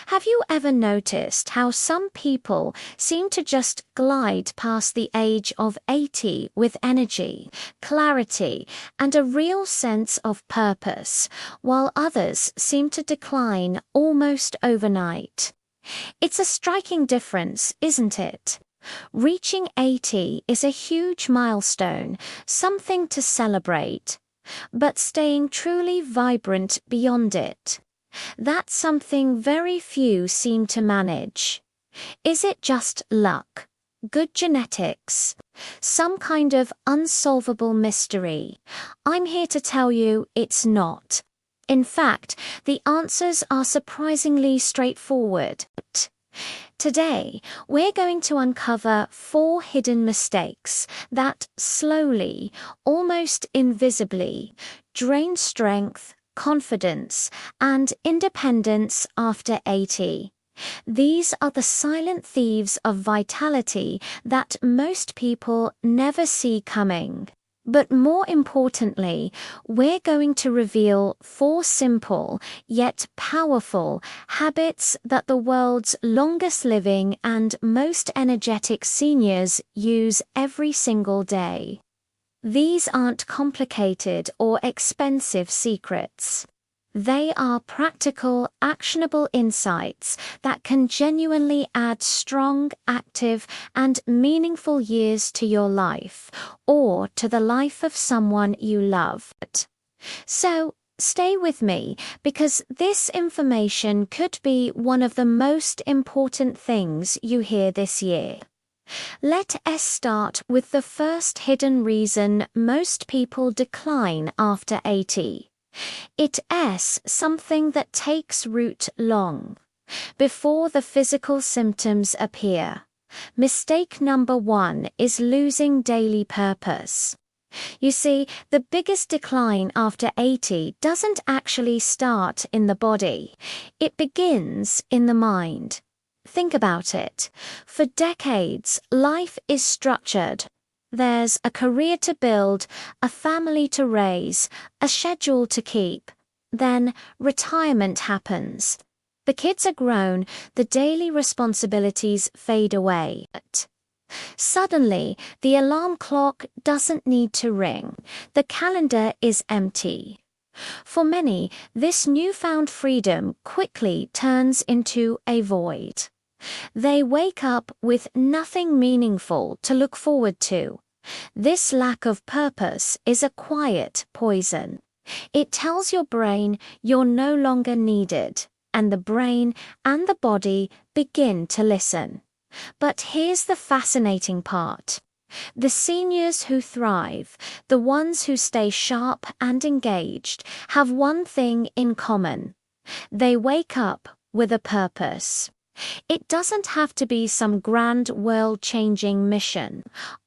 Have you ever noticed how some people seem to just glide past the age of 80 with energy, clarity, and a real sense of purpose, while others seem to decline almost overnight? It's a striking difference, isn't it? Reaching 80 is a huge milestone, something to celebrate, but staying truly vibrant beyond it, that's something very few seem to manage. Is it just luck, good genetics, some kind of unsolvable mystery? I'm here to tell you it's not. In fact, the answers are surprisingly straightforward. Today, we're going to uncover 4 hidden mistakes that slowly, almost invisibly, drain strength, confidence, and independence after 80. These are the silent thieves of vitality that most people never see coming. But more importantly, we're going to reveal 4 simple, yet powerful, habits that the world's longest living and most energetic seniors use every single day. These aren't complicated or expensive secrets. They are practical, actionable insights that can genuinely add strong, active, and meaningful years to your life, or to the life of someone you love. So, stay with me, because this information could be one of the most important things you hear this year. Let us start with the first hidden reason most people decline after 80. It's something that takes root long before the physical symptoms appear. Mistake number 1 is losing daily purpose. You see, the biggest decline after 80 doesn't actually start in the body. It begins in the mind. Think about it. For decades, life is structured. There's a career to build, a family to raise, a schedule to keep. Then retirement happens. The kids are grown, the daily responsibilities fade away. Suddenly, the alarm clock doesn't need to ring. The calendar is empty. For many, this newfound freedom quickly turns into a void. They wake up with nothing meaningful to look forward to. This lack of purpose is a quiet poison. It tells your brain you're no longer needed, and the brain and the body begin to listen. But here's the fascinating part. The seniors who thrive, the ones who stay sharp and engaged, have one thing in common. They wake up with a purpose. It doesn't have to be some grand world-changing mission.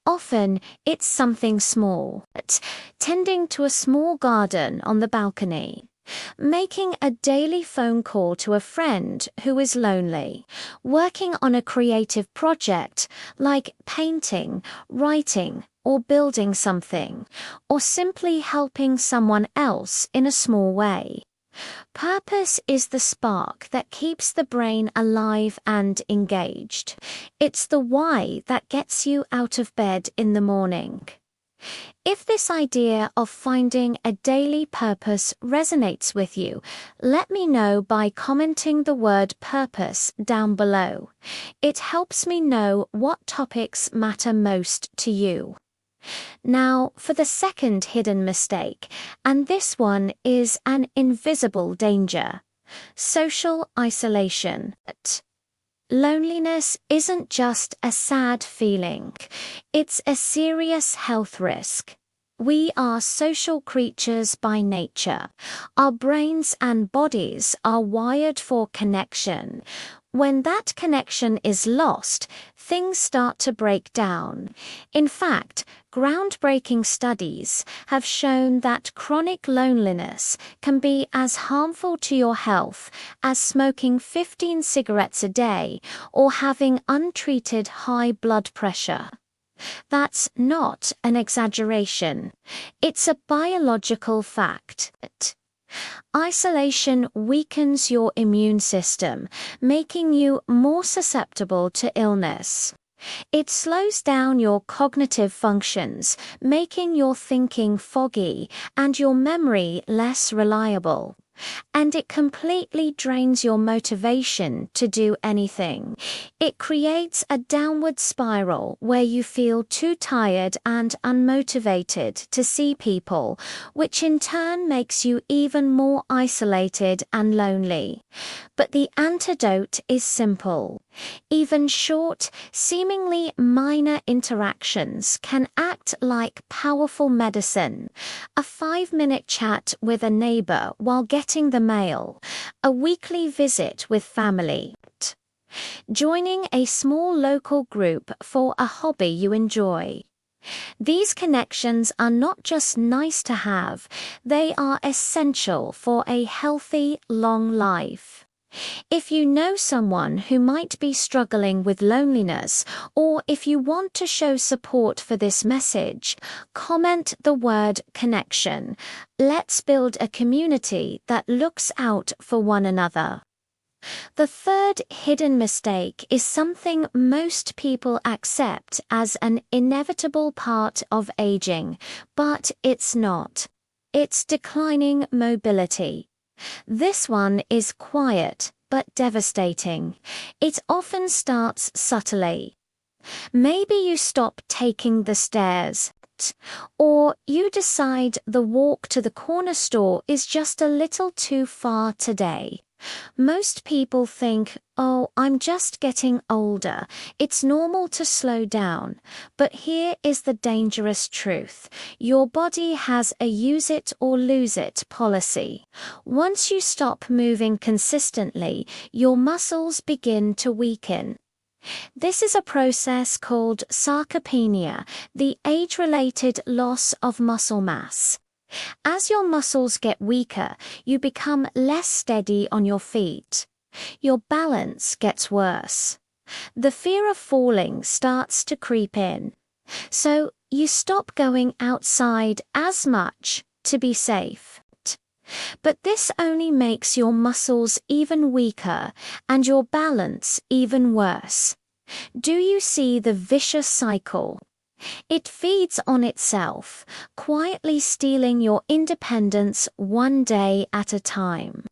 Often, it's something small. Tending to a small garden on the balcony. Making a daily phone call to a friend who is lonely. Working on a creative project like painting, writing, or building something. Or simply helping someone else in a small way. Purpose is the spark that keeps the brain alive and engaged. It's the why that gets you out of bed in the morning. If this idea of finding a daily purpose resonates with you, let me know by commenting the word purpose down below. It helps me know what topics matter most to you. Now, for the second hidden mistake, and this one is an invisible danger: social isolation. Loneliness isn't just a sad feeling, it's a serious health risk. We are social creatures by nature. Our brains and bodies are wired for connection. When that connection is lost, things start to break down. In fact, groundbreaking studies have shown that chronic loneliness can be as harmful to your health as smoking 15 cigarettes a day or having untreated high blood pressure. That's not an exaggeration. It's a biological fact. Isolation weakens your immune system, making you more susceptible to illness. It slows down your cognitive functions, making your thinking foggy and your memory less reliable. And it completely drains your motivation to do anything. It creates a downward spiral where you feel too tired and unmotivated to see people, which in turn makes you even more isolated and lonely. But the antidote is simple. Even short, seemingly minor interactions can act like powerful medicine. A 5-minute chat with a neighbor while getting the mail, a weekly visit with family, joining a small local group for a hobby you enjoy. These connections are not just nice to have, they are essential for a healthy, long life. If you know someone who might be struggling with loneliness, or if you want to show support for this message, comment the word connection. Let's build a community that looks out for one another. The third hidden mistake is something most people accept as an inevitable part of aging, but it's not. It's declining mobility. This one is quiet but devastating. It often starts subtly. Maybe you stop taking the stairs, or you decide the walk to the corner store is just a little too far today. Most people think, oh, I'm just getting older. It's normal to slow down. But here is the dangerous truth. Your body has a use it or lose it policy. Once you stop moving consistently, your muscles begin to weaken. This is a process called sarcopenia, the age-related loss of muscle mass. As your muscles get weaker, you become less steady on your feet. Your balance gets worse. The fear of falling starts to creep in. So you stop going outside as much to be safe. But this only makes your muscles even weaker and your balance even worse. Do you see the vicious cycle? It feeds on itself, quietly stealing your independence one day at a time.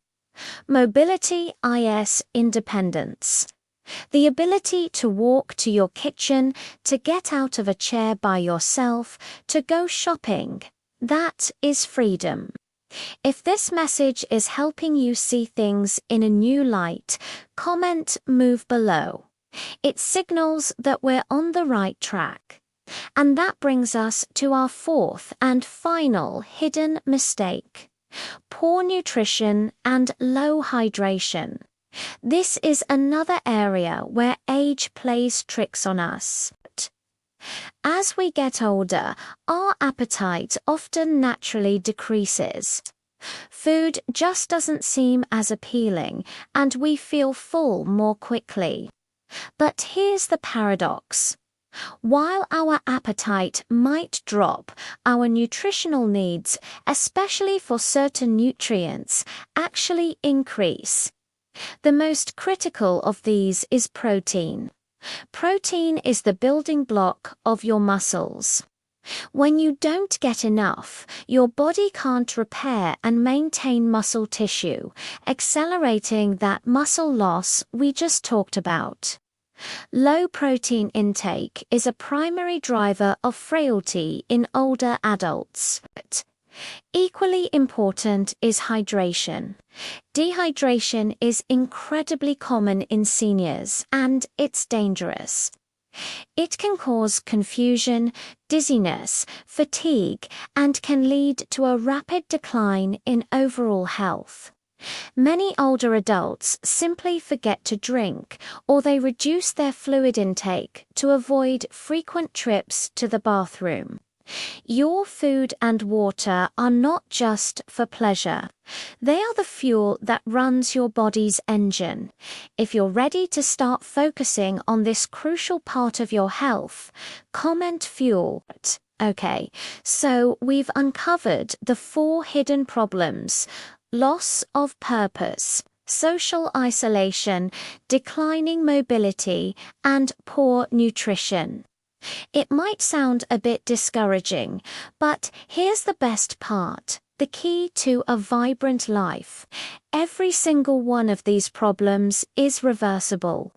Mobility is independence. The ability to walk to your kitchen, to get out of a chair by yourself, to go shopping. That is freedom. If this message is helping you see things in a new light, comment move below. It signals that we're on the right track. And that brings us to our fourth and final hidden mistake: poor nutrition and low hydration. This is another area where age plays tricks on us. As we get older, our appetite often naturally decreases. Food just doesn't seem as appealing, and we feel full more quickly. But here's the paradox. While our appetite might drop, our nutritional needs, especially for certain nutrients, actually increase. The most critical of these is protein. Protein is the building block of your muscles. When you don't get enough, your body can't repair and maintain muscle tissue, accelerating that muscle loss we just talked about. Low protein intake is a primary driver of frailty in older adults. Equally important is hydration. Dehydration is incredibly common in seniors, and it's dangerous. It can cause confusion, dizziness, fatigue, and can lead to a rapid decline in overall health. Many older adults simply forget to drink, or they reduce their fluid intake to avoid frequent trips to the bathroom. Your food and water are not just for pleasure. They are the fuel that runs your body's engine. If you're ready to start focusing on this crucial part of your health, comment fuel. Okay, so we've uncovered the 4 hidden problems: loss of purpose, social isolation, declining mobility, and poor nutrition. It might sound a bit discouraging, but here's the best part. The key to a vibrant life. Every single one of these problems is reversible,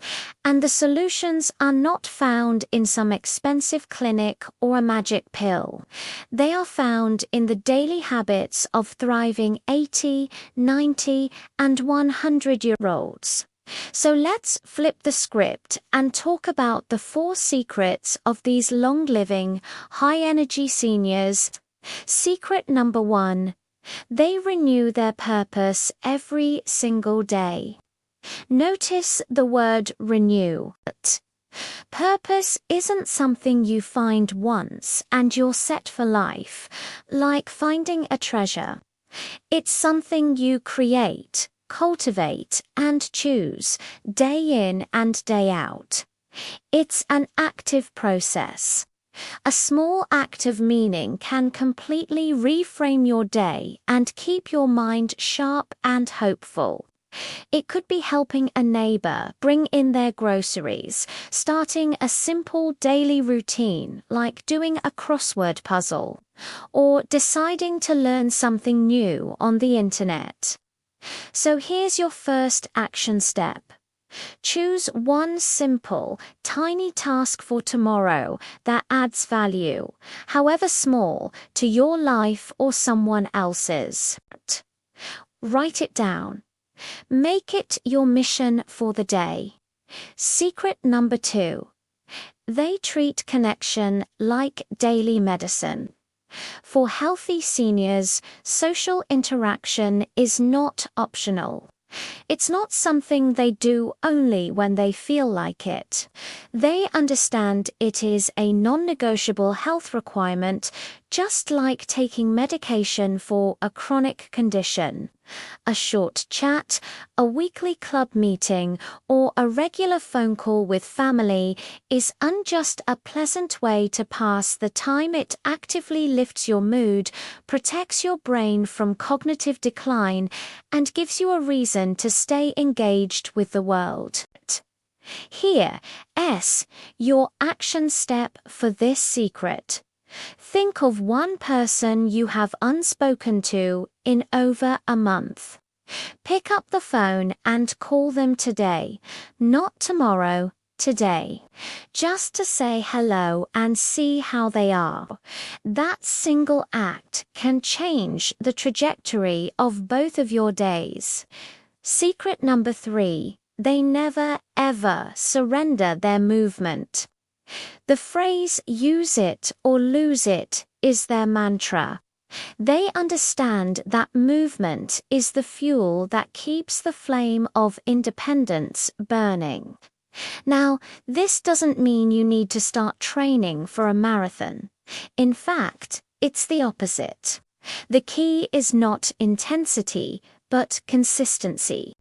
and the solutions are not found in some expensive clinic or a magic pill. They are found in the daily habits of thriving 80, 90, and 100-year-olds. So let's flip the script and talk about the 4 secrets of these long-living, high-energy seniors. Secret number 1. They renew their purpose every single day. Notice the word renew. Purpose isn't something you find once and you're set for life, like finding a treasure. It's something you create, cultivate, and choose, day in and day out. It's an active process. A small act of meaning can completely reframe your day and keep your mind sharp and hopeful. It could be helping a neighbor bring in their groceries, starting a simple daily routine like doing a crossword puzzle, or deciding to learn something new on the internet. So here's your first action step. Choose one simple, tiny task for tomorrow that adds value, however small, to your life or someone else's. Write it down. Make it your mission for the day. Secret number 2. They treat connection like daily medicine. For healthy seniors, social interaction is not optional. It's not something they do only when they feel like it. They understand it is a non-negotiable health requirement, just like taking medication for a chronic condition. A short chat, a weekly club meeting, or a regular phone call with family is just a pleasant way to pass the time. It actively lifts your mood, protects your brain from cognitive decline, and gives you a reason to stay engaged with the world. Here, your action step for this secret. Think of one person you have unspoken to in over a month. Pick up the phone and call them today, not tomorrow, today, just to say hello and see how they are. That single act can change the trajectory of both of your days. Secret number 3. They never, ever surrender their movement. The phrase "use it or lose it" is their mantra. They understand that movement is the fuel that keeps the flame of independence burning. Now, this doesn't mean you need to start training for a marathon. In fact, it's the opposite. The key is not intensity, but consistency.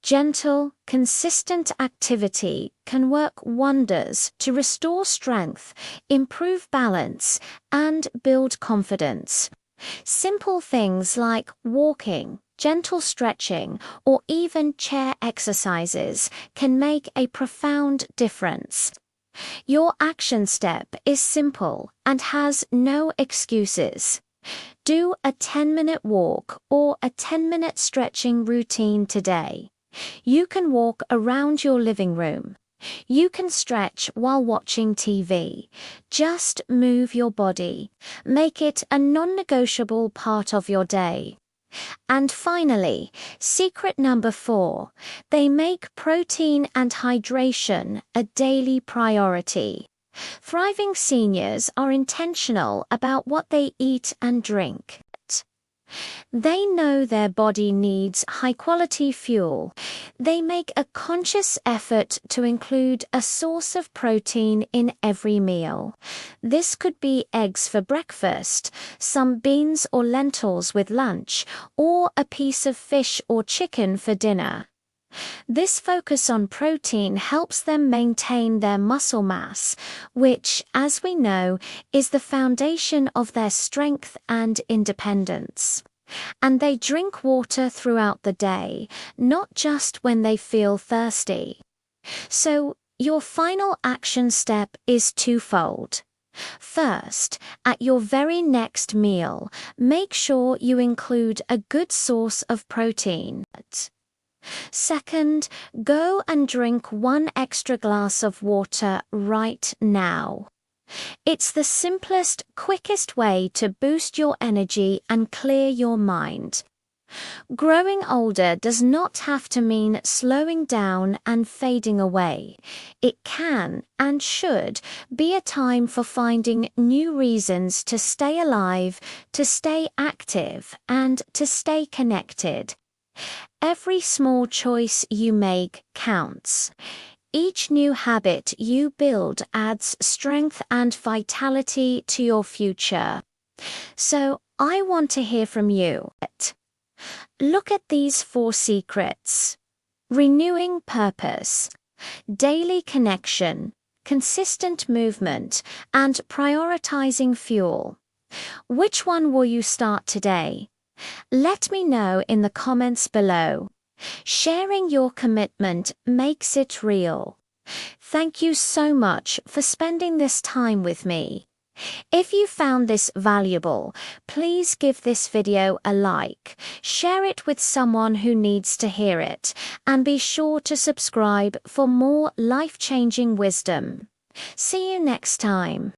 Gentle, consistent activity can work wonders to restore strength, improve balance, and build confidence. Simple things like walking, gentle stretching, or even chair exercises can make a profound difference. Your action step is simple and has no excuses. Do a 10-minute walk or a 10-minute stretching routine today. You can walk around your living room. You can stretch while watching TV. Just move your body. Make it a non-negotiable part of your day. And finally, secret number 4. They make protein and hydration a daily priority. Thriving seniors are intentional about what they eat and drink. They know their body needs high-quality fuel. They make a conscious effort to include a source of protein in every meal. This could be eggs for breakfast, some beans or lentils with lunch, or a piece of fish or chicken for dinner. This focus on protein helps them maintain their muscle mass, which, as we know, is the foundation of their strength and independence. And they drink water throughout the day, not just when they feel thirsty. So, your final action step is twofold. First, at your very next meal, make sure you include a good source of protein. Second, go and drink 1 extra glass of water right now. It's the simplest, quickest way to boost your energy and clear your mind. Growing older does not have to mean slowing down and fading away. It can and should be a time for finding new reasons to stay alive, to stay active, and to stay connected. Every small choice you make counts. Each new habit you build adds strength and vitality to your future. So, I want to hear from you. Look at these 4 secrets. Renewing purpose, daily connection, consistent movement, and prioritizing fuel. Which one will you start today? Let me know in the comments below. Sharing your commitment makes it real. Thank you so much for spending this time with me. If you found this valuable, please give this video a like, share it with someone who needs to hear it, and be sure to subscribe for more life-changing wisdom. See you next time.